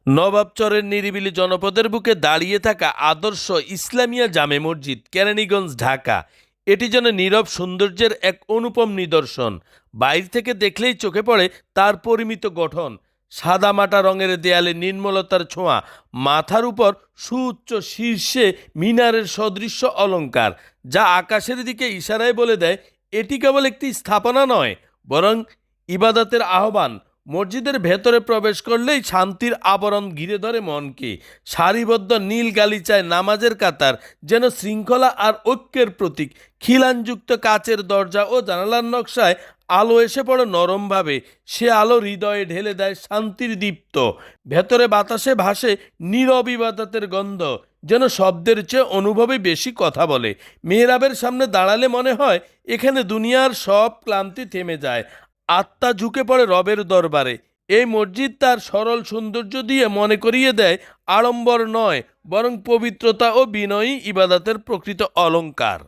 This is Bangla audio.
নবাবচরের নিরিবিলি জনপদের বুকে দাঁড়িয়ে থাকা আদর্শ ইসলামিয়া জামে মসজিদ, কেরানীগঞ্জ, ঢাকা। এটি যেন নীরব সৌন্দর্যের এক অনুপম নিদর্শন। বাইরে থেকে দেখলেই চোখে পড়ে তার পরিমিত গঠন, সাদামাটা রঙের দেয়ালে নির্মলতার ছোঁয়া, মাথার উপর সুউচ্চ শীর্ষে মিনারের সদৃশ্য অলংকার, যা আকাশের দিকে ইশারায় বলে দেয় এটি কেবল একটি স্থাপনা নয়, বরং ইবাদতের আহ্বান। মসজিদের ভেতরে প্রবেশ করলেই শান্তির আবরণ ঘিরে ধরে মনকে। সারিবদ্ধ নীল গালিচায় নামাজের কাতার যেন শৃঙ্খলা আর ঐক্যের প্রতীক। খিলানযুক্ত কাচের দরজা ও জানালার নকশায় আলো এসে পড়ে নরমভাবে। সে আলো হৃদয়ে ঢেলে দেয় শান্তির দীপ্ত। ভেতরে বাতাসে ভাসে নীরব ইবাদতের গন্ধ, যেন শব্দের চেয়ে অনুভবে বেশি কথা বলে। মেহরাবের সামনে দাঁড়ালে মনে হয় এখানে দুনিয়ার সব ক্লান্তি থেমে যায়, আত্মা ঝুঁকে পড়ে রবের দরবারে। এই মসজিদ তার সরল সৌন্দর্য দিয়ে মনে করিয়ে দেয় আড়ম্বর নয়, বরং পবিত্রতা ও বিনয়ী ইবাদতের প্রকৃত অলংকার।